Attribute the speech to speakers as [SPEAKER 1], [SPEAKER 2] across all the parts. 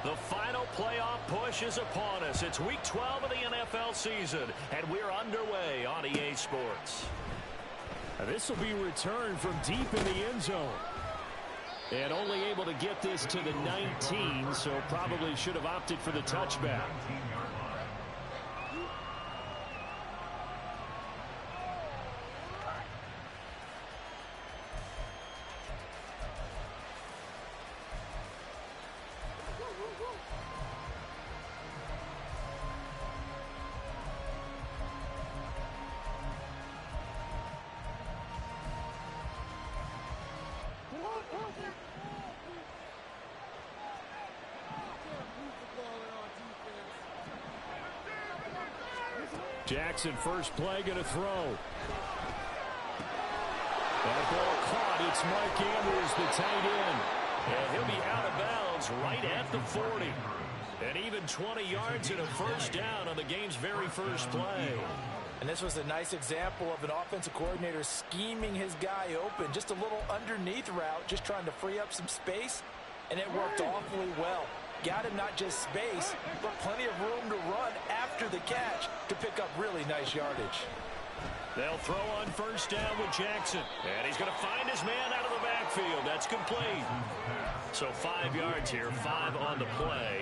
[SPEAKER 1] The final playoff push is upon us. It's Week 12 of the NFL season, and we're underway on EA Sports.
[SPEAKER 2] This will be returned from deep in the end zone. And only able to get this to the 19, so probably should have opted for the touchback. Jackson, first play, going to throw. That ball caught. It's Mark Andrews, the tight end. And he'll be out of bounds right at the 40. And even 20 yards and a first down on the game's very first play.
[SPEAKER 3] And this was a nice example of an offensive coordinator scheming his guy open. Just a little underneath route, just trying to free up some space. And it worked awfully well. Got him not just space, but plenty of room to run after the catch to pick up really nice yardage.
[SPEAKER 1] They'll throw on first down with Jackson. And he's going to find his man out of the backfield. That's complete. So 5 yards here, 5 on the play.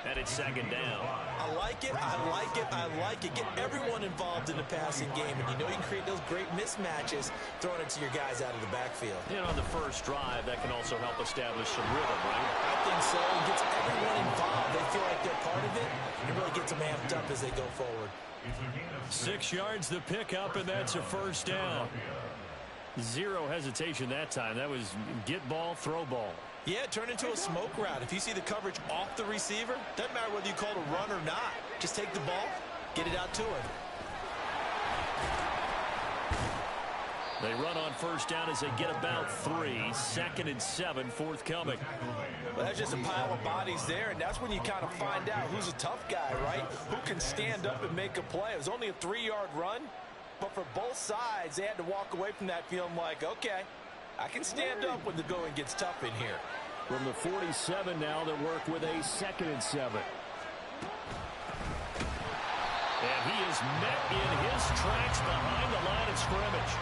[SPEAKER 1] And it's second down.
[SPEAKER 3] I like it, I like it, I like it. Get everyone involved in the passing game. And you know you can create those great mismatches throwing it to your guys out of the backfield.
[SPEAKER 1] And on the first drive, that can also help establish some rhythm, right?
[SPEAKER 3] I think so. It gets everyone involved. They feel like they're part of it. And it really gets them amped up as they go forward.
[SPEAKER 1] 6 yards the pickup, and that's a first down. Zero hesitation that time. That was get ball, throw ball.
[SPEAKER 3] Yeah, it turned into a smoke route. If you see the coverage off the receiver, doesn't matter whether you call it a run or not. Just take the ball, get it out to him.
[SPEAKER 1] They run on first down as they get about 3. 2nd and 7, forthcoming.
[SPEAKER 3] Well, that's just a pile of bodies there, and that's when you kind of find out who's a tough guy, right? Who can stand up and make a play. It was only a 3-yard run, but for both sides, they had to walk away from that feeling like, okay, I can stand up when the going gets tough in here.
[SPEAKER 2] From the 47 now, they work with a 2nd and 7.
[SPEAKER 1] And he is met in his tracks behind the line of scrimmage.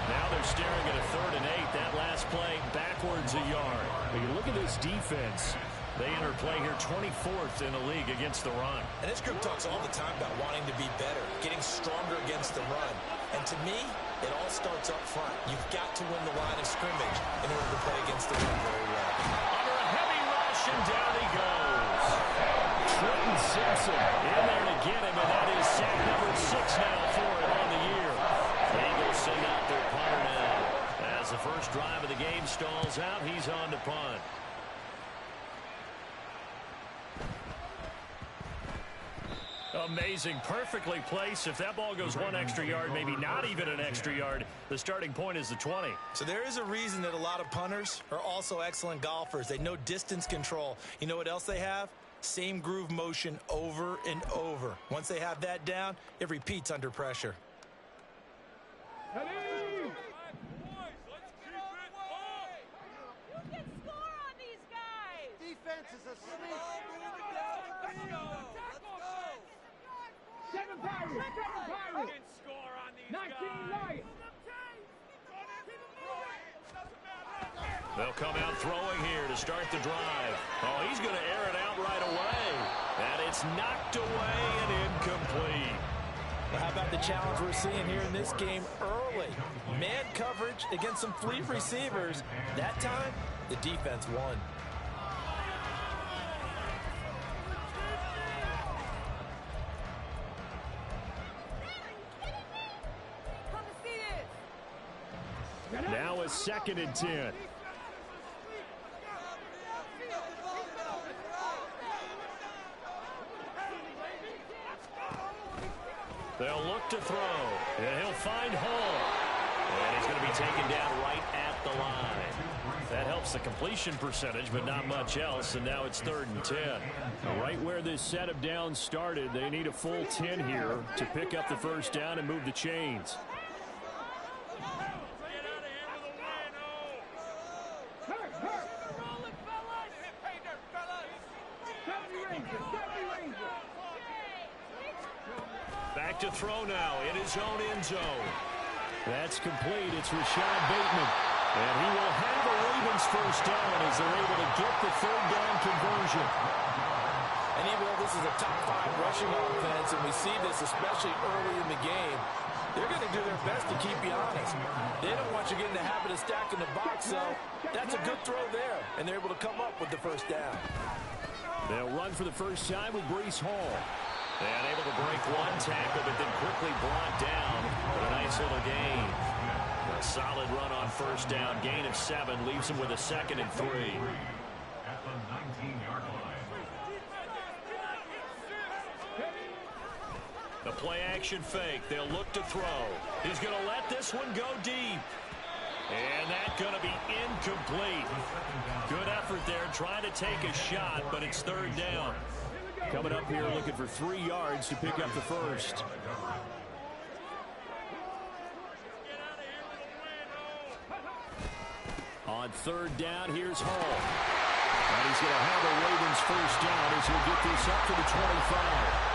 [SPEAKER 1] Now they're staring at a 3rd and 8. That last play backwards a yard.
[SPEAKER 2] But you look at this defense.
[SPEAKER 1] They enter play here 24th in the league against the run.
[SPEAKER 3] And this group talks all the time about wanting to be better, getting stronger against the run. And to me, it all starts up front. You've got to win the line of scrimmage in order to play against the run very well.
[SPEAKER 1] Under a heavy rush, and down he goes.
[SPEAKER 2] Trenton Simpson
[SPEAKER 1] in there to get him, and that is sack number 6 now for him on the year. The Eagles send out their punter now. As the first drive of the game stalls out, he's on to punt. Amazing, perfectly placed. If that ball goes 1 extra yard, maybe not even an extra yard, the starting point is the 20.
[SPEAKER 3] So there is a reason that a lot of punters are also excellent golfers. They know distance control. You know what else they have? Same groove motion over and over. Once they have that down, it repeats under pressure.
[SPEAKER 1] They'll come out throwing here to start the drive. Oh, he's going to air it out right away. And it's knocked away and incomplete.
[SPEAKER 3] Well, how about the challenge we're seeing here in this game early? Man coverage against some 3 receivers. That time, the defense won.
[SPEAKER 2] Now a 2nd and 10.
[SPEAKER 1] They'll look to throw, and he'll find Hall. And he's going to be taken down right at the line. That helps the completion percentage, but not much else, and now it's 3rd and 10.
[SPEAKER 2] Right where this set of downs started, they need a full 10 here to pick up the first down and move the chains.
[SPEAKER 1] Back to throw now in his own end zone.
[SPEAKER 2] That's complete. It's Rashad Bateman. And he will have a Ravens first down as they're able to get the third down conversion.
[SPEAKER 3] And even though this is a top 5 rushing offense, and we see this especially early in the game, they're going to do their best to keep you honest. They don't want you getting the habit of stacking the box, so that's a good throw there. And they're able to come up with the first down.
[SPEAKER 2] They'll run for the first time with Breece Hall.
[SPEAKER 1] And able to break one tackle, but then quickly brought down for a nice little gain. A solid run on first down. Gain of 7 leaves him with a 2nd and 3.
[SPEAKER 4] At the 19-yard line.
[SPEAKER 1] The play action fake. They'll look to throw. He's going to let this one go deep. And that's going to be incomplete. Good effort there trying to take a shot, but it's third down.
[SPEAKER 2] Coming up here looking for 3 yards to pick up the first. On third down, here's Hall. And he's going to have a Ravens first down as he'll get this up to the 25.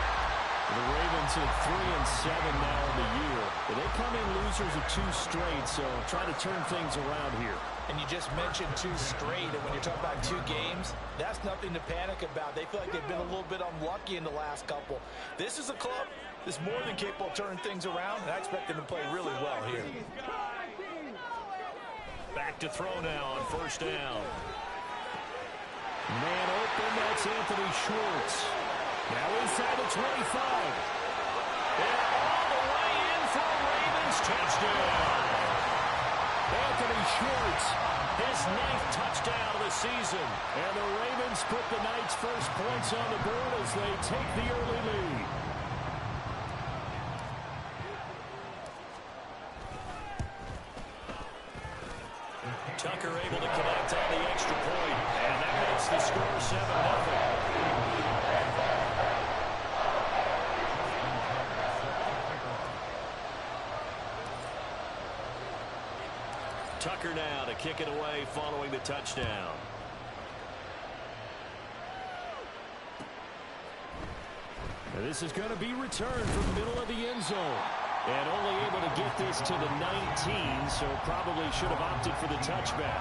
[SPEAKER 2] The Ravens at 3-7 now in the year. But they come in losers of 2 straight, so try to turn things around here.
[SPEAKER 3] And you just mentioned 2 straight, and when you're talking about 2 games, that's nothing to panic about. They feel like they've been a little bit unlucky in the last couple. This is a club that's more than capable of turning things around, and I expect them to play really well here.
[SPEAKER 1] Back to throw now on first down.
[SPEAKER 2] Man open, that's Anthony Schwartz. Now inside the 25.
[SPEAKER 1] And all the way in for a Ravens touchdown.
[SPEAKER 2] Anthony Schwartz,
[SPEAKER 1] his 9th touchdown of the season.
[SPEAKER 2] And the Ravens put the Knights' first points on the board as they take the early lead.
[SPEAKER 1] Tucker able to connect on the extra point. And that makes the score 7-0. Tucker now to kick it away following the touchdown.
[SPEAKER 2] And this is going to be returned from the middle of the end zone. And only able to get this to the 19, so probably should have opted for the touchback.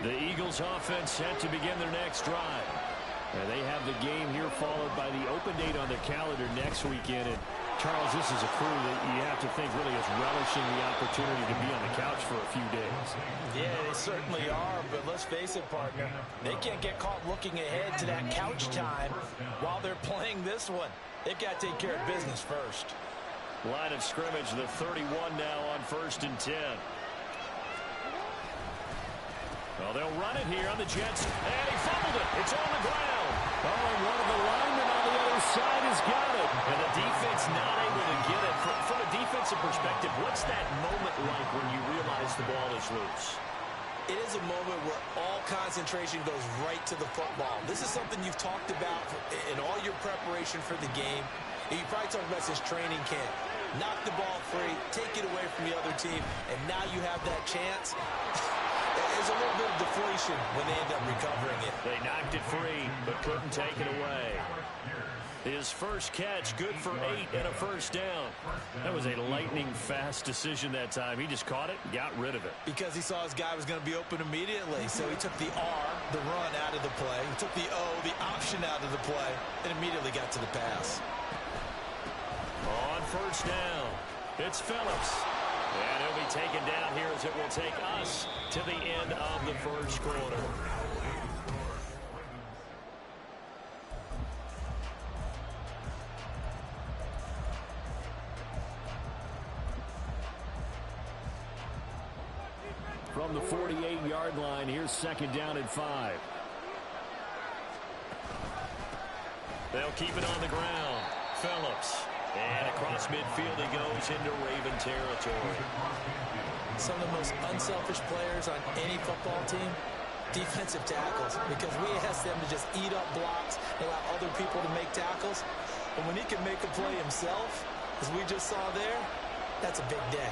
[SPEAKER 1] The Eagles offense set to begin their next drive.
[SPEAKER 2] And they have the game here followed by the open date on the calendar next weekend. And Charles, this is a crew that you have to think really is relishing the opportunity to be on the couch for a few days.
[SPEAKER 3] Yeah, they certainly are, but let's face it, partner. They can't get caught looking ahead to that couch time while they're playing this one. They've got to take care of business first.
[SPEAKER 1] Line of scrimmage, the 31 now on 1st and 10. Well, they'll run it here on the Jets. And he fumbled it. It's on the ground.
[SPEAKER 2] Oh, and one of the linemen on the other side has got it.
[SPEAKER 1] And the defense not able to get it. From a defensive perspective, what's that moment like when you realize the ball is loose?
[SPEAKER 3] It is a moment where all concentration goes right to the football. This is something you've talked about in all your preparation for the game. And you probably talked about since training camp. Knock the ball free, take it away from the other team, and now you have that chance. There's a little bit of deflation when they end up recovering it.
[SPEAKER 1] They knocked it free, but couldn't take it away. His first catch, good for 8 and a first down.
[SPEAKER 2] That was a lightning-fast decision that time. He just caught it and got rid of it.
[SPEAKER 3] Because he saw his guy was going to be open immediately. So he took the R, the run, out of the play. He took the O, the option, out of the play, and immediately got to the pass.
[SPEAKER 1] On first down, it's Phillips. And he'll be taken down here as it will take us to the end of the first quarter.
[SPEAKER 2] From the 48-yard line, here's 2nd down and 5.
[SPEAKER 1] They'll keep it on the ground. Phillips. And across midfield he goes into Raven territory.
[SPEAKER 3] Some of the most unselfish players on any football team, defensive tackles, because we ask them to just eat up blocks and allow other people to make tackles. But when he can make a play himself, as we just saw there, that's a big day.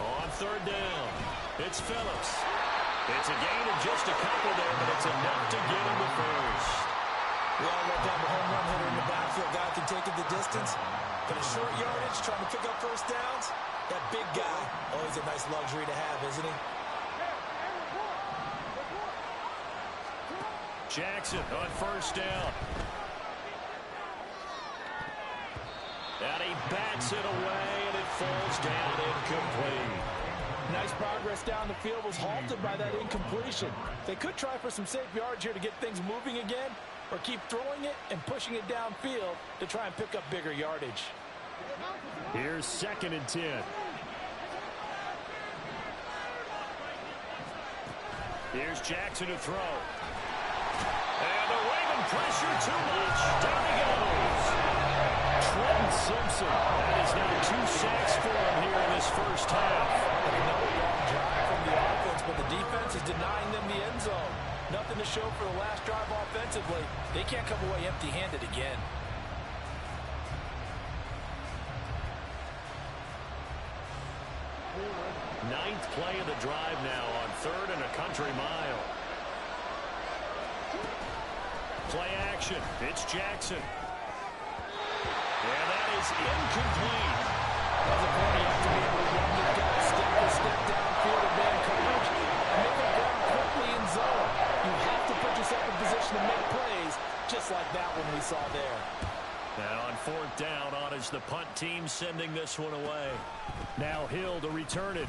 [SPEAKER 1] On third down, it's Phillips. It's a gain of just a couple there, but it's enough to get him the first.
[SPEAKER 3] We all love to have a home run hitter in the backfield. Guy can take it the distance. But a short yardage, trying to pick up first downs, that big guy, always a nice luxury to have, isn't he?
[SPEAKER 1] Jackson on first down. And he bats it away, and it falls down incomplete.
[SPEAKER 3] Nice progress down the field, was halted by that incompletion. They could try for some safe yards here to get things moving again, or keep throwing it and pushing it downfield to try and pick up bigger yardage.
[SPEAKER 1] Here's 2nd and 10. Here's Jackson to throw. And the Raven pressure too much. Down he goes. Trenton Simpson. That is now 2 sacks for him here in this first half.
[SPEAKER 3] Another long drive from the offense, but the defense is denying them the end zone. Nothing to show for the last drive offensively. They can't come away empty-handed again.
[SPEAKER 1] Ninth play of the drive now on 3rd and a country mile. Play action. It's Jackson. And that is incomplete.
[SPEAKER 3] As a corner, you have to be able to run your guy step to step downfield and man coverage and make it down quickly in zone. You have to put yourself in position to make plays, just like that one we saw there.
[SPEAKER 1] Now on 4th down, on is the punt team sending this one away. Now Hill to return it.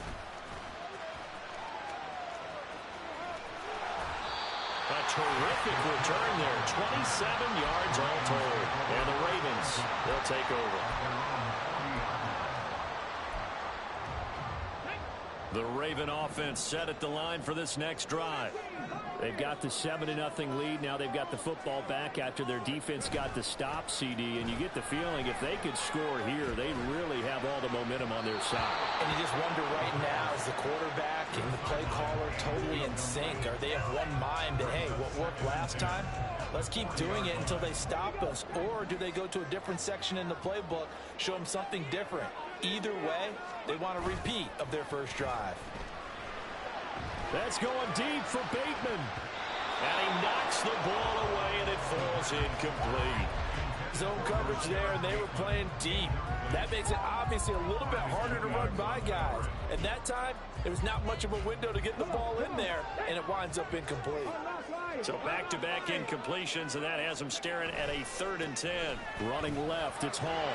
[SPEAKER 1] A terrific return there. 27 yards all told. And the Ravens, they'll take over. The Raven offense set at the line for this next drive. They've got the 7-0 lead. Now they've got the football back after their defense got the stop, CD. And you get the feeling if they could score here, they really have all the momentum on their side.
[SPEAKER 3] And you just wonder right now, is the quarterback and the play caller totally in sync? Are they of one mind that, hey, what worked last time, let's keep doing it until they stop us? Or do they go to a different section in the playbook, show them something different? Either way, they want a repeat of their first drive.
[SPEAKER 1] That's going deep for Bateman. And he knocks the ball away, and it falls incomplete.
[SPEAKER 3] Zone coverage there, and they were playing deep. That makes it obviously a little bit harder to run by guys. And that time, there was not much of a window to get the ball in there, and it winds up incomplete.
[SPEAKER 1] So back-to-back incompletions, and that has him staring at a 3rd and 10. Running left, it's Hall.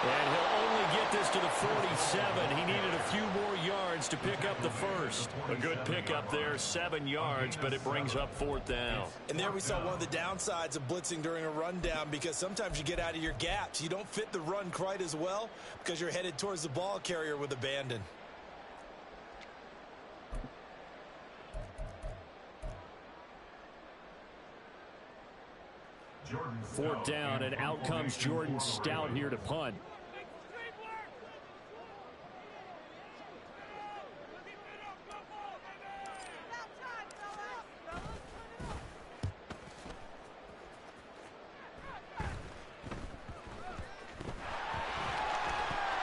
[SPEAKER 1] And he'll only get this to the 47. He needed a few more yards to pick up the first. A good pickup there, 7 yards, but it brings up 4th down.
[SPEAKER 3] And there we saw one of the downsides of blitzing during a rundown, because sometimes you get out of your gaps. You don't fit the run quite as well because you're headed towards the ball carrier with abandon.
[SPEAKER 1] Fourth down, and out comes Jordan Stout here to punt.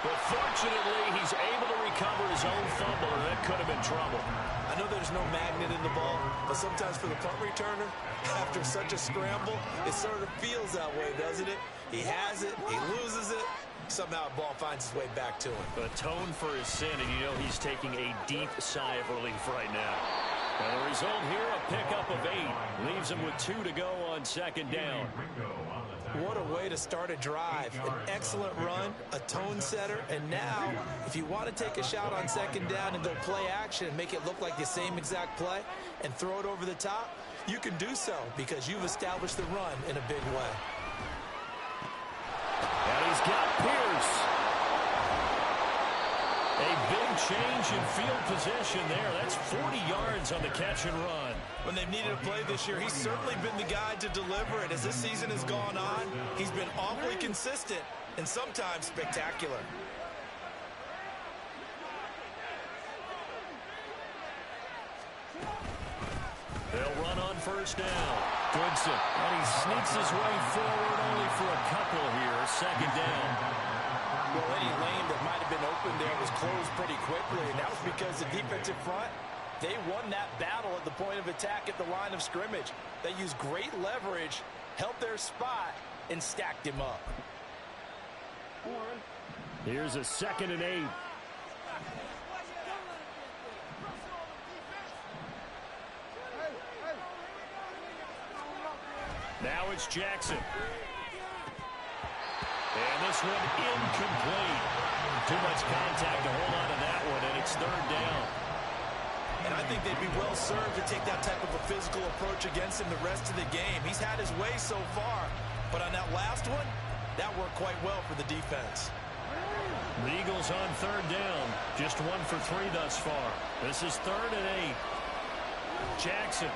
[SPEAKER 1] But fortunately, he's able to recover his own fumble, and that could have been trouble.
[SPEAKER 3] I know there's no magnet in the ball, but sometimes for the punt returner, after such a scramble, it sort of feels that way, doesn't it? He has it, he loses it, somehow the ball finds its way back to him.
[SPEAKER 1] Atone for his sin, and you know he's taking a deep sigh of relief right now. And the result here, a pickup of 8. Leaves him with 2 to go on 2nd down.
[SPEAKER 3] What a way to start a drive. An excellent run, a tone setter, and now, if you want to take a shot on 2nd down and go play action and make it look like the same exact play and throw it over the top, you can do so because you've established the run in a big way.
[SPEAKER 1] And he's got Pierce. A big change in field position there. That's 40 yards on the catch and run.
[SPEAKER 3] When they've needed a play this year, he's certainly been the guy to deliver it. As this season has gone on, he's been awfully consistent and sometimes spectacular.
[SPEAKER 1] first down.
[SPEAKER 2] Goodson, and he sneaks his way forward only for a couple here. Second down.
[SPEAKER 3] Well, any lane that might have been open there was closed pretty quickly, and that was because the defensive front, they won that battle at the point of attack at the line of scrimmage. They used great leverage, held their spot, and stacked him up.
[SPEAKER 2] Here's a 2nd and 8. Now it's Jackson. And this one incomplete. Too much contact to hold on to that one, and it's 3rd down.
[SPEAKER 3] And I think they'd be well served to take that type of a physical approach against him the rest of the game. He's had his way so far, but on that last one, that worked quite well for the defense.
[SPEAKER 2] The Eagles on 3rd down. Just 1 for 3 thus far. This is 3rd and 8. Jackson.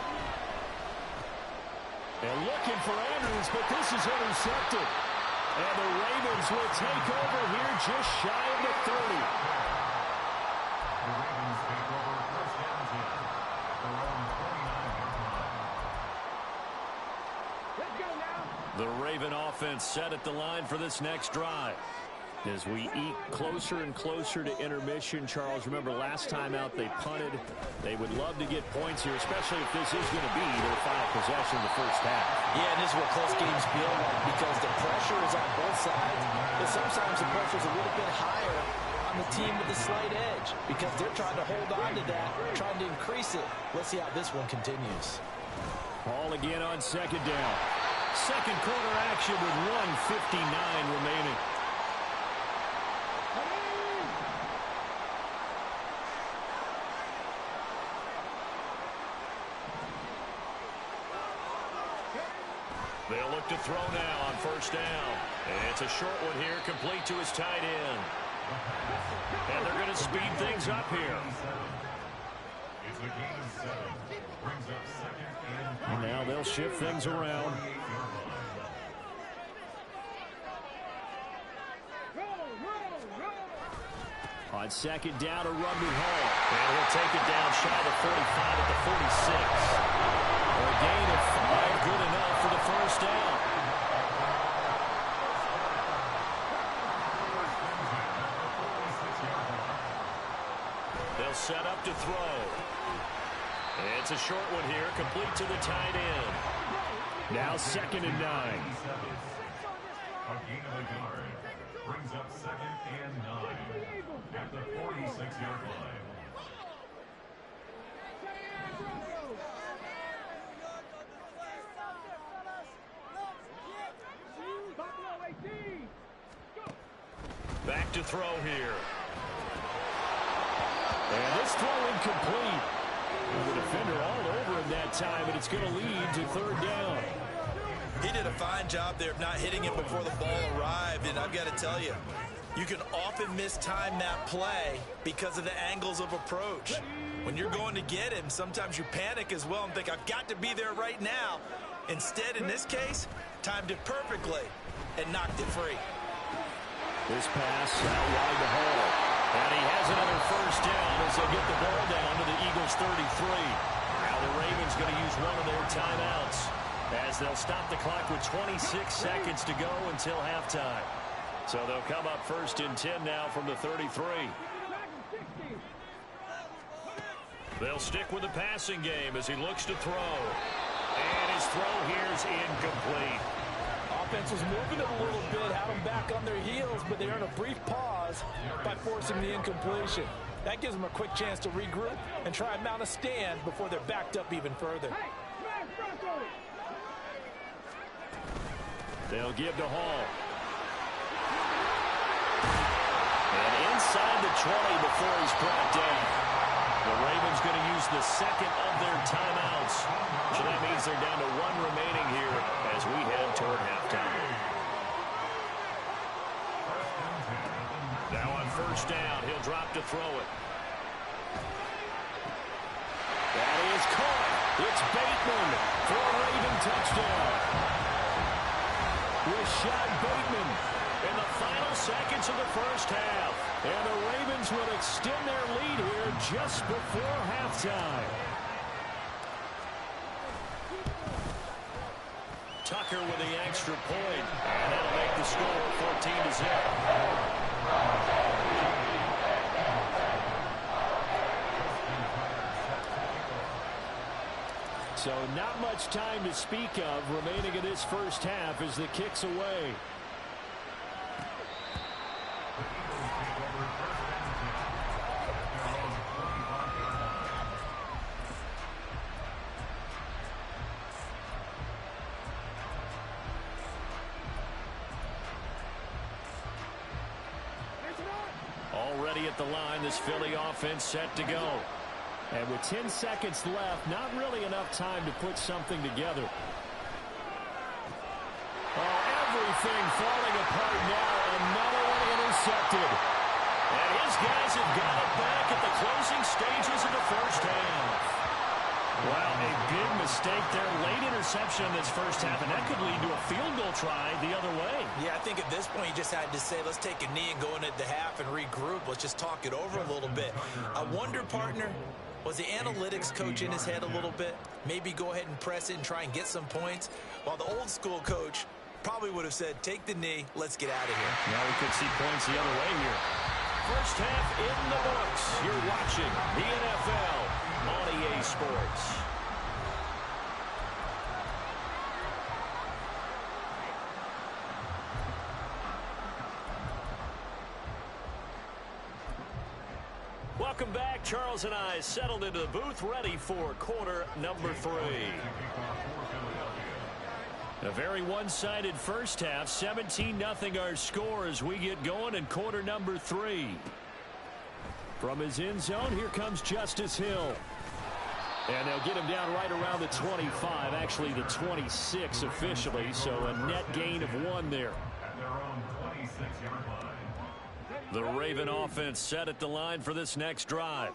[SPEAKER 2] And looking for Andrews, but this is intercepted. And the Ravens will take over here just shy of the 30.
[SPEAKER 4] The Ravens take over first down 10. Their own 49-yard line.
[SPEAKER 1] Let's go now.
[SPEAKER 2] The Raven offense set at the line for this next drive. As we eke closer and closer to intermission, Charles, remember last time out they punted. They would love to get points here, especially if this is going to be their final possession in the first half.
[SPEAKER 3] Yeah, and this is what close games feel like because the pressure is on both sides, but sometimes the pressure is a little bit higher on the team with the slight edge because they're trying to hold on to that, trying to increase it. Let's see how this one continues.
[SPEAKER 2] Ball again on 2nd down. Second quarter action with 1:59 remaining.
[SPEAKER 1] They'll look to throw now on 1st down. And it's a short one here, complete to his tight end. And they're going to speed things up here.
[SPEAKER 4] It's a gain of 7. Brings up 2nd and
[SPEAKER 2] Now they'll shift things around. On 2nd down, a run with Hall.
[SPEAKER 1] And he'll take it down shy of the 45 at the 46.
[SPEAKER 2] A gain of 5, good enough for the first down.
[SPEAKER 1] They'll set up to throw. It's a short one here, complete to the tight end.
[SPEAKER 2] Now 2nd and 9.
[SPEAKER 4] A gain of a yard. Brings up 2nd and 9. At the 46-yard line.
[SPEAKER 1] Back to throw here.
[SPEAKER 2] And this throw incomplete. The defender all over him that time, and it's going to lead to 3rd down.
[SPEAKER 3] He did a fine job there of not hitting him before the ball arrived, and I've got to tell you, you can often mistime that play because of the angles of approach. When you're going to get him, sometimes you panic as well and think, I've got to be there right now. Instead, in this case, timed it perfectly and knocked it free.
[SPEAKER 2] This pass out wide to Hall.
[SPEAKER 1] And he has another first down as they get the ball down to the Eagles' 33. Now the Ravens going to use one of their timeouts as they'll stop the clock with 26 seconds to go until halftime. So they'll come up 1st and 10 now from the 33. They'll stick with the passing game as he looks to throw. And his throw here is incomplete.
[SPEAKER 3] Offense was moving it a little bit, had them back on their heels, but they earned a brief pause by forcing the incompletion. That gives them a quick chance to regroup and try and mount a stand before they're backed up even further.
[SPEAKER 2] They'll give to Hall.
[SPEAKER 1] And inside the 20 before he's brought down. The Ravens going to use the 2nd of their timeouts. So that means they're down to 1 remaining here as we head toward halftime. Now on 1st down, he'll drop to throw it.
[SPEAKER 2] That is caught. It's Bateman for a Raven touchdown. Rashad Bateman
[SPEAKER 1] In the final seconds of the first half.
[SPEAKER 2] And the Ravens will extend their lead here just before halftime.
[SPEAKER 1] Tucker with the extra point. And that'll make the score 14-0.
[SPEAKER 2] So not much time to speak of remaining in this first half as the kick's away.
[SPEAKER 1] Already at the line, this Philly offense set to go.
[SPEAKER 2] And with 10 seconds left, not really enough time to put something together. Oh, everything falling apart now. Another one intercepted.
[SPEAKER 1] And his guys have got it back at the closing stages of the first half. Wow, a big mistake there. Late interception in this first half, and that could lead to a field goal try the other way.
[SPEAKER 3] Yeah, I think at this point you just had to say, let's take a knee and go into the half and regroup. Let's just talk it over a little bit. I wonder, partner, was the analytics coach in his head a little bit? Maybe go ahead and press it and try and get some points. While the old school coach probably would have said, take the knee, let's get out of here.
[SPEAKER 1] Now we could see points the other way here. First half in the books. You're watching the NFL on EA Sports. Welcome back. Charles and I settled into the booth, ready for quarter number 3. A very one-sided first half. 17-0 our score as we get going in quarter number 3. From his end zone, here comes Justice Hill. And they'll get him down right around the 25, actually the 26 officially, so a net gain of 1 there.
[SPEAKER 4] At their own 26-yard line.
[SPEAKER 1] The Raven offense set at the line for this next drive.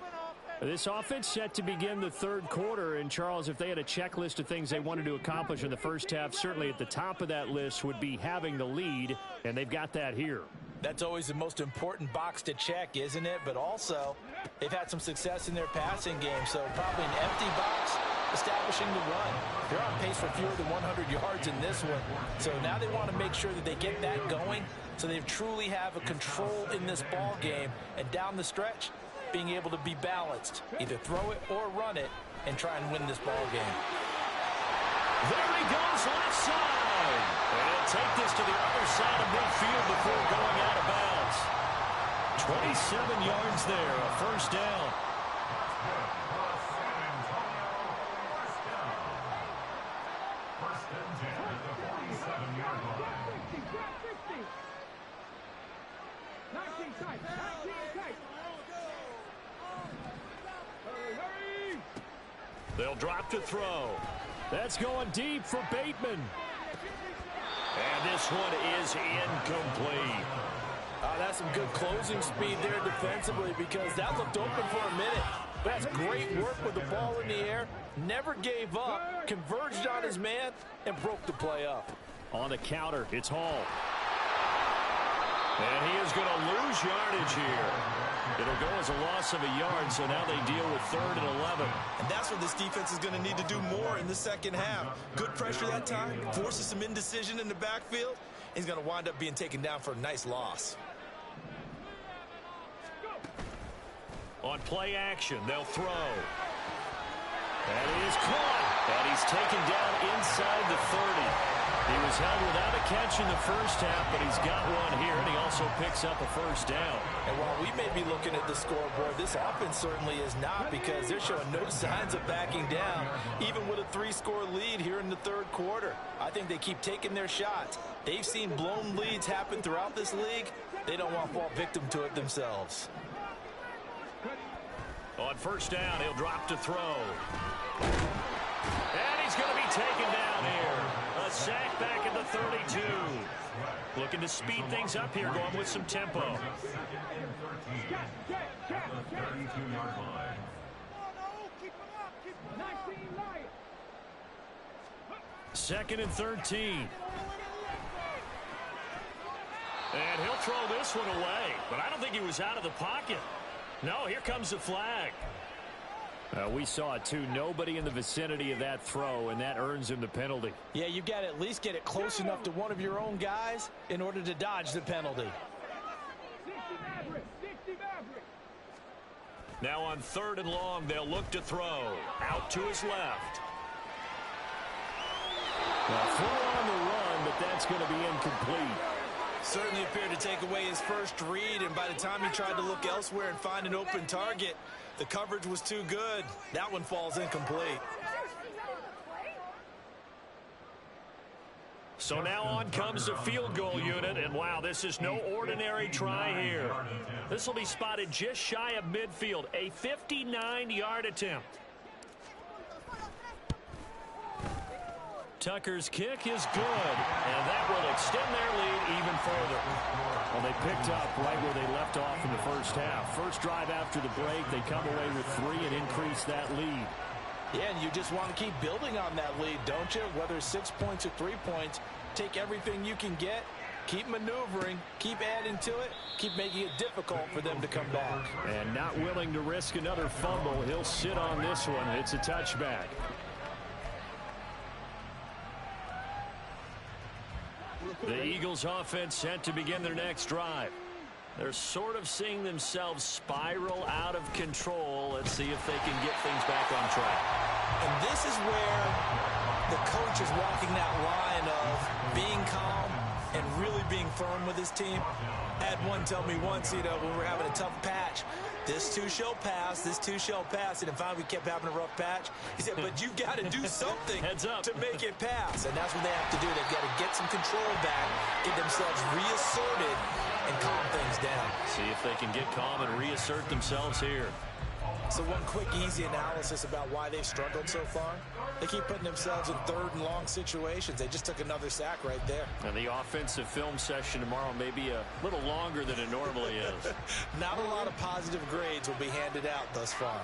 [SPEAKER 2] This offense set to begin the third quarter, and Charles, if they had a checklist of things they wanted to accomplish in the first half, certainly at the top of that list would be having the lead, and they've got that here.
[SPEAKER 3] That's always the most important box to check, isn't it? But also, they've had some success in their passing game, so probably an empty box establishing the run. They're on pace for fewer than 100 yards in this one, so now they want to make sure that they get that going so they truly have a control in this ball game, and down the stretch, being able to be balanced, either throw it or run it, and try and win this ball game.
[SPEAKER 1] There he goes, left side. And he'll take this to the other side of midfield before going out of bounds. 27 yards there, a first down.
[SPEAKER 4] First and 10 at the 47-yard line.
[SPEAKER 1] They'll drop to throw.
[SPEAKER 2] That's going deep for Bateman.
[SPEAKER 1] And this one is incomplete.
[SPEAKER 3] That's some good closing speed there defensively, because that looked open for a minute. That's great work with the ball in the air. Never gave up, converged on his man, and broke the play up.
[SPEAKER 2] On the counter, it's Hall.
[SPEAKER 1] And he is going to lose yardage here. It'll go as a loss of a yard, so now they deal with 3rd and 11.
[SPEAKER 5] And that's what this defense is going to need to do more in the second half. Good pressure that time, forces some indecision in the backfield. He's going to wind up being taken down for a nice loss.
[SPEAKER 1] On play action, they'll throw. And it is caught. And he's taken down inside the 30. He was held without a catch in the first half, but he's got one here, and he also picks up a first down.
[SPEAKER 3] And while we may be looking at the scoreboard, this offense certainly is not, because they're showing no signs of backing down, even with a 3-score lead here in the third quarter. I think they keep taking their shots. They've seen blown leads happen throughout this league. They don't want to fall victim to it themselves.
[SPEAKER 1] On first down, he'll drop to throw. And he's going to be taken down here. A sack back at the 32. Looking to speed things up here, going with some tempo.
[SPEAKER 4] 2nd and 13 at the 32-yard line.
[SPEAKER 1] Second and 13. And he'll throw this one away, but I don't think he was out of the pocket. No, here comes the flag.
[SPEAKER 2] We saw it too. Nobody in the vicinity of that throw, and that earns him the penalty.
[SPEAKER 3] Yeah, you've got to at least get it close enough to one of your own guys in order to dodge the penalty.
[SPEAKER 1] Now on 3rd and long, they'll look to throw. Out to his left.
[SPEAKER 2] Well, throw on the run, but that's going to be incomplete.
[SPEAKER 5] Certainly appeared to take away his first read, and by the time he tried to look elsewhere and find an open target, the coverage was too good. That one falls incomplete.
[SPEAKER 1] So now on comes the field goal unit, and wow, this is no ordinary try here. This will be spotted just shy of midfield, a 59-yard attempt. Tucker's kick is good, and that will extend their lead even further.
[SPEAKER 2] Well, they picked up right where they left off in the first half. First drive after the break, they come away with 3 and increase that lead.
[SPEAKER 3] Yeah, and you just want to keep building on that lead, don't you? Whether 6 points or 3 points, take everything you can get, keep maneuvering, keep adding to it, keep making it difficult for them to come back.
[SPEAKER 2] And not willing to risk another fumble, he'll sit on this one. It's a touchback.
[SPEAKER 1] The Eagles offense set to begin their next drive. They're sort of seeing themselves spiral out of control. Let's see if they can get things back on track.
[SPEAKER 5] And this is where the coach is walking that line of being calm and really being firm with his team. I had one tell me once, when we were having a tough patch, this too shall pass, this too shall pass. And finally we kept having a rough patch. He said, but you've got to do something to make it pass. And that's what they have to do. They've got to get some control back, get themselves reasserted, and calm things down.
[SPEAKER 1] See if they can get calm and reassert themselves here.
[SPEAKER 5] So one quick, easy analysis about why they've struggled so far. They keep putting themselves in 3rd and long situations. They just took another sack right there.
[SPEAKER 1] And the offensive film session tomorrow may be a little longer than it normally is.
[SPEAKER 5] Not a lot of positive grades will be handed out thus far.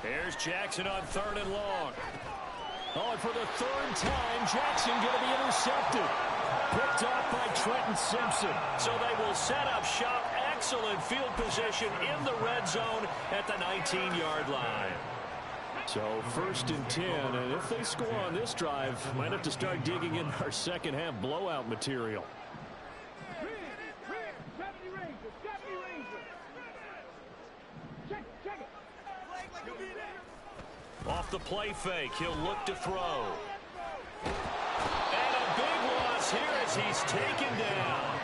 [SPEAKER 1] Here's Jackson on 3rd and long.
[SPEAKER 2] Oh, and for the 3rd time, Jackson going to be intercepted. Picked off by Trenton Simpson.
[SPEAKER 1] So they will set up shop. Excellent field position in the red zone at the 19-yard line.
[SPEAKER 2] So 1st and 10, and if they score on this drive, might have to start digging in our second half blowout material.
[SPEAKER 1] Off the play fake, he'll look to throw. And a big loss here as he's taken down.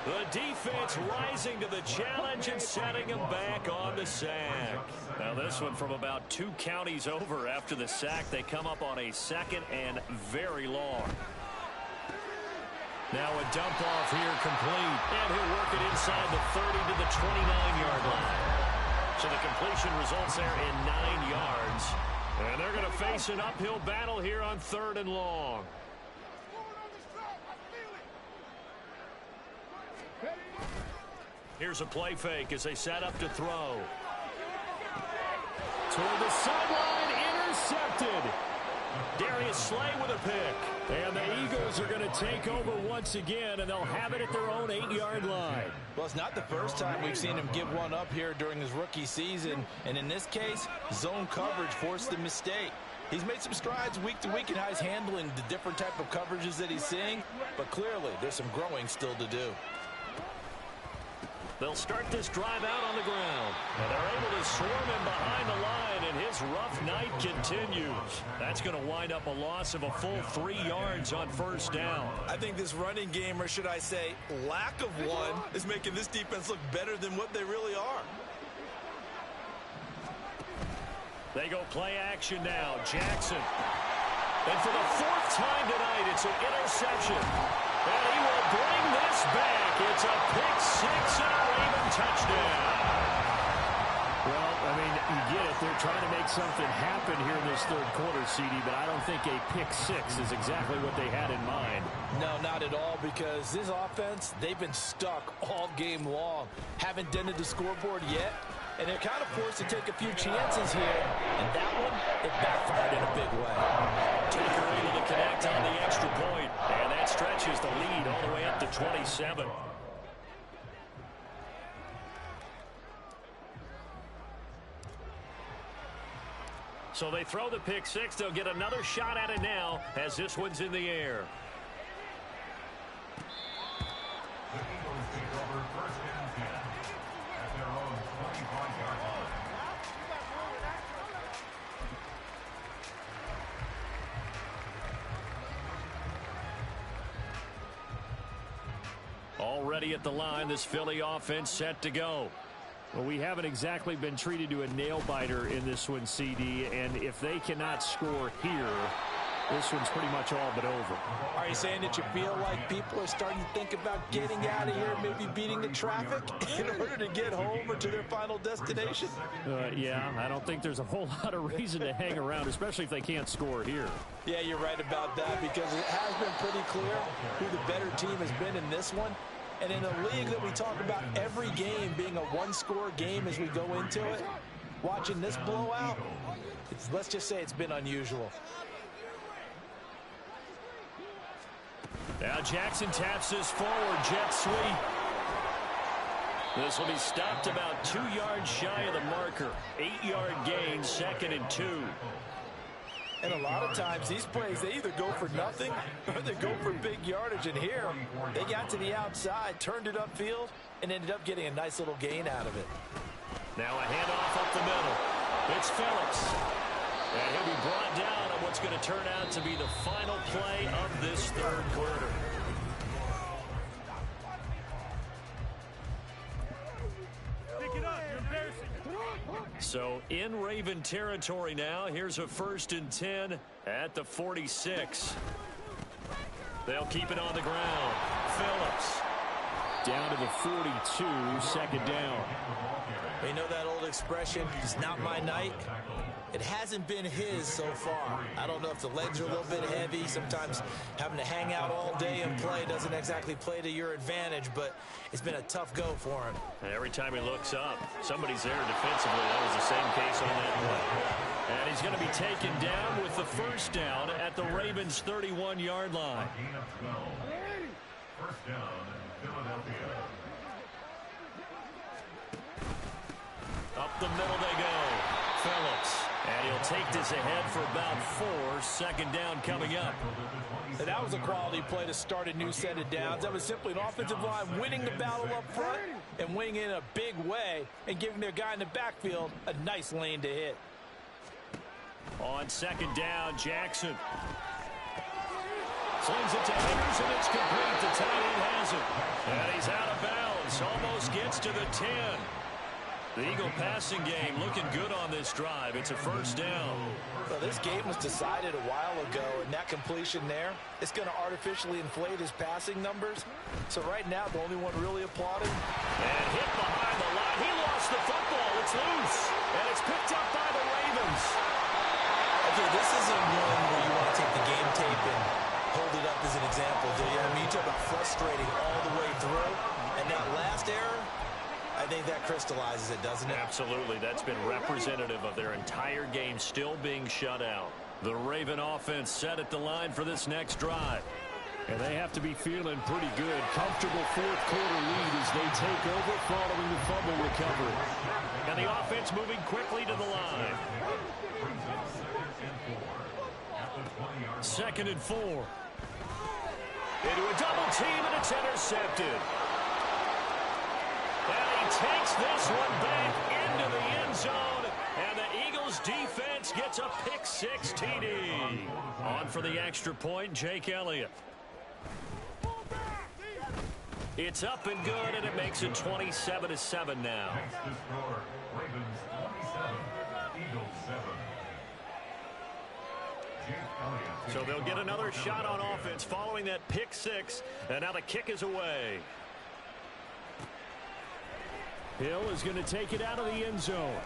[SPEAKER 1] The defense rising to the challenge and setting him back on the sack. Now this one from about 2 counties over after the sack. They come up on a 2nd and very long. Now a dump off here complete. And he'll work it inside the 30 to the 29-yard line. So the completion results there in 9 yards. And they're going to face an uphill battle here on 3rd and long. Here's a play fake as they set up to throw.
[SPEAKER 2] Toward the sideline, intercepted.
[SPEAKER 1] Darius Slay with a pick.
[SPEAKER 2] And the Eagles are going to take over once again, and they'll have it at their own 8-yard line.
[SPEAKER 3] Well, it's not the first time we've seen him give one up here during his rookie season. And in this case, zone coverage forced the mistake. He's made some strides week to week in how he's handling the different type of coverages that he's seeing. But clearly, there's some growing still to do.
[SPEAKER 1] They'll start this drive out on the ground. And they're able to swarm him behind the line, and his rough night continues. That's going to wind up a loss of a full 3 yards on 1st down.
[SPEAKER 5] I think this running game, or should I say lack of one, is making this defense look better than what they really are.
[SPEAKER 1] They go play action now. Jackson. And for the 4th time tonight, it's an interception. And he will bring this back. It's a pick 6 and a Raven touchdown.
[SPEAKER 2] Well, I mean, you get it. They're trying to make something happen here in this 3rd quarter, CD, but I don't think a pick 6 is exactly what they had in mind.
[SPEAKER 3] No, not at all, because this offense, they've been stuck all game long. Haven't dented the scoreboard yet, and they're kind of forced to take a few chances here. And that one, it backfired in a big way.
[SPEAKER 1] Tucker able to connect on the extra point, and that stretches the lead all the way up to 27. So they throw the pick six. They'll get another shot at it now as this one's in the air.
[SPEAKER 4] The Eagles take over 1st and 10 at their own 25-yard line.
[SPEAKER 1] Already at the line, this Philly offense set to go.
[SPEAKER 2] Well, we haven't exactly been treated to a nail-biter in this one, CD, and if they cannot score here, this one's pretty much all but over.
[SPEAKER 5] Are you saying that you feel like people are starting to think about getting out of here, maybe beating the traffic in order to get home or to their final destination?
[SPEAKER 2] Yeah, I don't think there's a whole lot of reason to hang around, especially if they can't score here.
[SPEAKER 5] Yeah, you're right about that, because it has been pretty clear who the better team has been in this one. And in a league that we talk about every game being a one-score game as we go into it, watching this blowout, let's just say it's been unusual.
[SPEAKER 1] Now Jackson taps this forward, jet sweep. This will be stopped about 2 yards shy of the marker. 8-yard gain, 2nd and 2.
[SPEAKER 5] And a lot of times these plays, they either go for nothing or they go for big yardage. And here, they got to the outside, turned it upfield, and ended up getting a nice little gain out of it.
[SPEAKER 1] Now a handoff up the middle. It's Phillips. And he'll be brought down on what's going to turn out to be the final play of this 3rd quarter. So in Raven territory now. Here's a 1st and 10 at the 46. They'll keep it on the ground. Phillips.
[SPEAKER 2] Down to the 42, 2nd down.
[SPEAKER 5] You know that old expression, it's not my night? It hasn't been his so far. I don't know if the legs are a little bit heavy. Sometimes having to hang out all day and play doesn't exactly play to your advantage, but it's been a tough go for him.
[SPEAKER 1] And every time he looks up, somebody's there defensively. That was the same case on that play. And he's going to be taken down with the 1st down at the Ravens' 31-yard line.
[SPEAKER 4] Gain of 12. 1st down, Philadelphia.
[SPEAKER 1] Up the middle they go. Phillips. And he'll take this ahead for about 4. 2nd down coming up.
[SPEAKER 5] And that was a quality play to start a new set of downs. That was simply an offensive line winning the battle up front and winning in a big way and giving their guy in the backfield a nice lane to hit.
[SPEAKER 1] On 2nd down, Jackson. Slings it to Henderson. It's complete. The tight end has it. And he's out of bounds. Almost gets to the 10. The Eagle passing game looking good on this drive. It's a 1st down.
[SPEAKER 5] Well, this game was decided a while ago, and that completion there, it's going to artificially inflate his passing numbers. So right now, the only one really applauding.
[SPEAKER 1] And hit behind the line. He lost the football. It's loose. And it's picked up by the Ravens.
[SPEAKER 5] Okay, this isn't one where you want to take the game tape and hold it up as an example, do you? I mean, you talk about frustrating all the way through. And that last error, I think that crystallizes it, doesn't it?
[SPEAKER 1] Absolutely. That's been representative of their entire game still being shut out. The Raven offense set at the line for this next drive.
[SPEAKER 2] And they have to be feeling pretty good. Comfortable 4th quarter lead as they take over following the fumble recovery.
[SPEAKER 1] And the offense moving quickly to the line. 2nd and 4. Into a double team, and it's intercepted. And he takes this one back into the end zone. And the Eagles defense gets a pick 6 TD. On for the extra point, Jake Elliott. It's up and good, and it makes it 27-7 now.
[SPEAKER 4] Next to score, Ravens 27, Eagles 7. Jake Elliott.
[SPEAKER 1] So they'll get another shot on offense following that pick 6, and now the kick is away.
[SPEAKER 2] Hill is going to take it out of the end zone.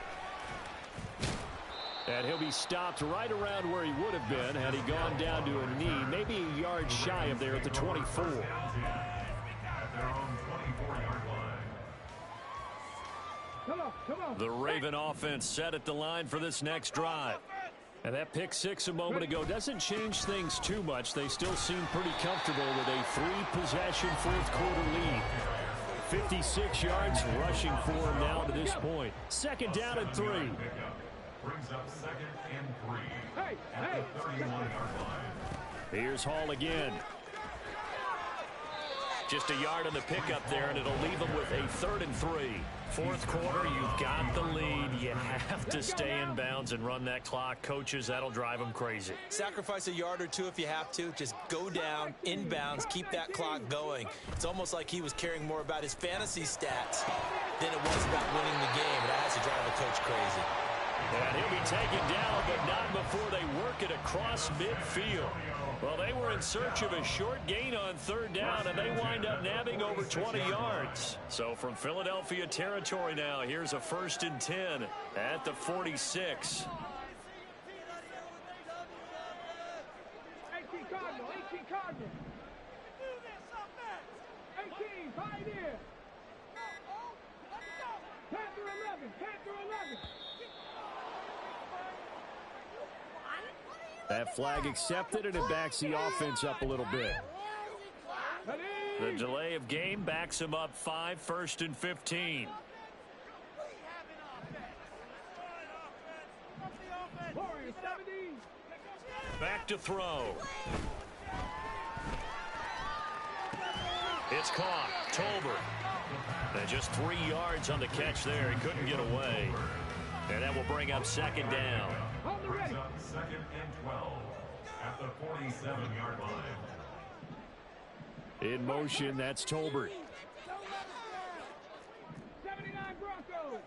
[SPEAKER 2] And he'll be stopped right around where he would have been had he gone down to a knee, maybe a yard shy of there at the 24.
[SPEAKER 4] At their own 24-yard line.
[SPEAKER 1] The Raven offense set at the line for this next drive.
[SPEAKER 2] And that pick 6 a moment ago doesn't change things too much. They still seem pretty comfortable with a 3-possession 4th quarter lead. 56 yards rushing for him now to this point. 2nd down and 3.
[SPEAKER 4] Brings up 2nd and 3 at the 31-yard line.
[SPEAKER 1] Here's Hall again. Just a yard on the pickup there, and it'll leave them with a 3rd and 3. Fourth quarter, you've got the lead. You have to stay in bounds and run that clock. Coaches, that'll drive them crazy.
[SPEAKER 5] Sacrifice a yard or two if you have to. Just go down, in bounds, keep that clock going. It's almost like he was caring more about his fantasy stats than it was about winning the game. That has to drive a coach crazy.
[SPEAKER 1] And he'll be taken down, but not before they work it across midfield. Well, they were in search of a short gain on 3rd down, and they wind up nabbing over 20 yards. So from Philadelphia territory now, here's a 1st and 10 at the 46.
[SPEAKER 6] 18 Cardinal, 18 Cardinal. 18, Pioneer. Panther 11, Panther 11.
[SPEAKER 1] That flag accepted, and it backs the offense up a little bit. The delay of game backs him up 5, 1st and 15. Back to throw. It's caught. Tolbert. And just 3 yards on the catch there. He couldn't get away. And that will bring up 2nd down.
[SPEAKER 4] Brings up 2nd and 12 at the 47-yard line.
[SPEAKER 1] In motion, that's Tolbert.
[SPEAKER 6] 79 Broncos.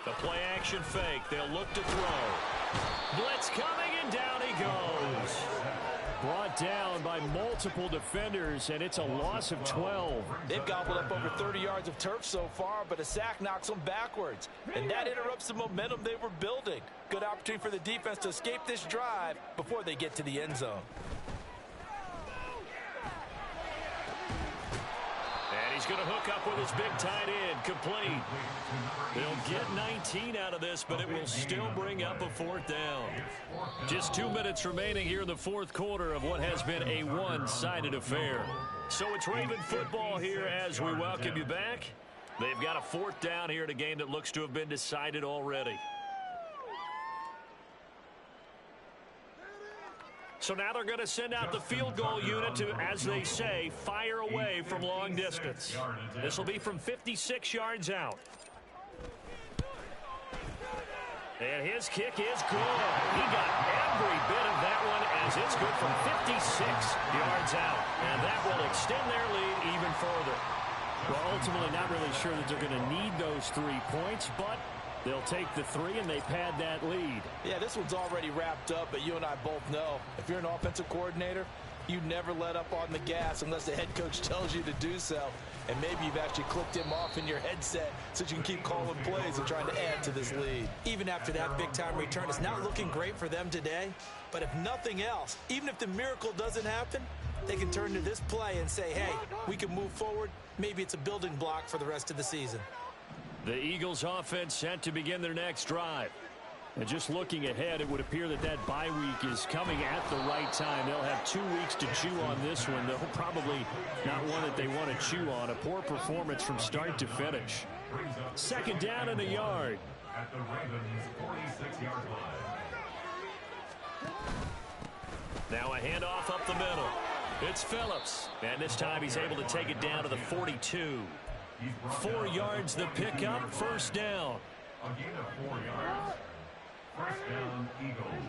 [SPEAKER 1] The play action fake. They'll look to throw. Blitz coming, and down he goes. Brought down by multiple defenders, and it's a loss of 12.
[SPEAKER 3] They've gobbled up over 30 yards of turf so far, but a sack knocks them backwards. And that interrupts the momentum they were building. Good opportunity for the defense to escape this drive before they get to the end zone.
[SPEAKER 1] And he's going to hook up with his big tight end, complete. They'll get 19 out of this, but it will still bring up a 4th down. Just 2 minutes remaining here in the fourth quarter of what has been a one-sided affair. So it's Raven football here as we welcome you back. They've got a 4th down here in a game that looks to have been decided already. So now they're going to send out the field goal unit to, as they say, fire away from long distance. This will be from 56 yards out. And his kick is good. He got every bit of that one as it's good from 56 yards out. And that will extend their lead even further. Well, ultimately not really sure that they're going to need those 3 points, but they'll take the 3 and they pad that lead.
[SPEAKER 3] Yeah, this one's already wrapped up, but you and I both know if you're an offensive coordinator, you never let up on the gas unless the head coach tells you to do so. And maybe you've actually clicked him off in your headset so you can keep calling plays and trying to add to this lead.
[SPEAKER 5] Even after that big-time return, it's not looking great for them today. But if nothing else, even if the miracle doesn't happen, they can turn to this play and say, hey, we can move forward. Maybe it's a building block for the rest of the season.
[SPEAKER 1] The Eagles offense set to begin their next drive. And just looking ahead, it would appear that that bye week is coming at the right time. They'll have 2 weeks to chew on this one, though probably not one that they want to chew on. A poor performance from start to finish. 2nd down and a yard.
[SPEAKER 4] At the Ravens' 46-yard line.
[SPEAKER 1] Now a handoff up the middle. It's Phillips. And this time he's able to take it down to the 42. 4 yards the pickup, 1st down.
[SPEAKER 4] A gain of 4 yards. 1st down, Eagles.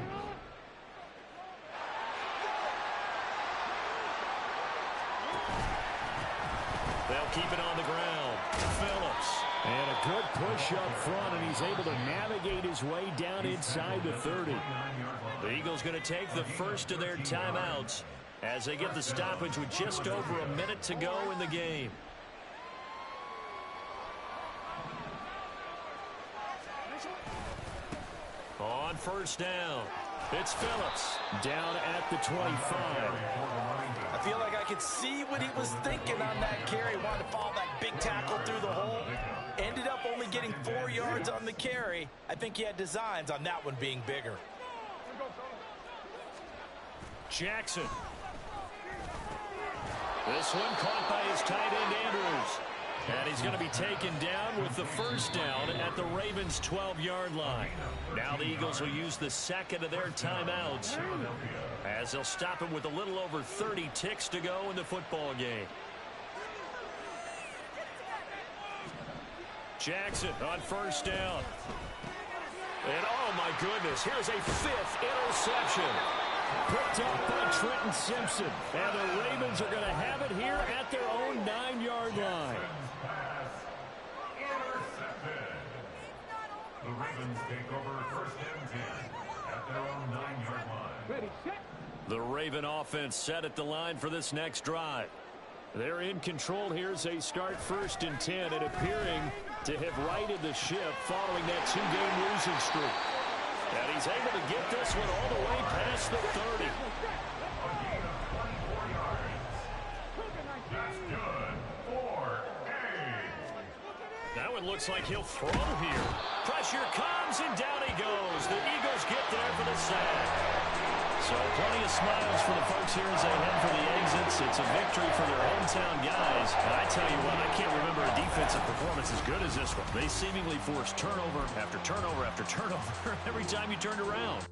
[SPEAKER 1] They'll keep it on the ground. Phillips. And a good push up front, and he's able to navigate his way down inside the 30. The Eagles going to take the first of their timeouts as they get the stoppage with just over a minute to go in the game. On 1st down, it's Phillips down at the 25.
[SPEAKER 3] I feel like I could see what he was thinking on that carry. Wanted to follow that big tackle through the hole. Ended up only getting 4 yards on the carry. I think he had designs on that one being bigger.
[SPEAKER 1] Jackson. This one caught by his tight end, Andrews. And he's going to be taken down with the first down at the Ravens' 12-yard line. Now the Eagles will use the second of their timeouts as they'll stop him with a little over 30 ticks to go in the football game. Jackson on first down. And oh my goodness, here's a fifth interception. Picked up by Trenton Simpson. And the Ravens are going to have it here at their own 9-yard line.
[SPEAKER 4] The Ravens take over first and 10 at their own 9-yard line.
[SPEAKER 6] Ready, set.
[SPEAKER 1] The Raven offense set at the line for this next drive. They're in control here as they start first and 10 and appearing to have righted the ship following that 2-game losing streak. And he's able to get this one all the way past the 30.
[SPEAKER 4] That's good for A.
[SPEAKER 1] Now it looks like he'll throw here. Pressure comes, and down he goes. The Eagles get there for the sack. So plenty of smiles for the folks here as they head for the exits. It's a victory for their hometown guys. And I tell you what, I can't remember a defensive performance as good as this one. They seemingly forced turnover after turnover after turnover every time you turned around.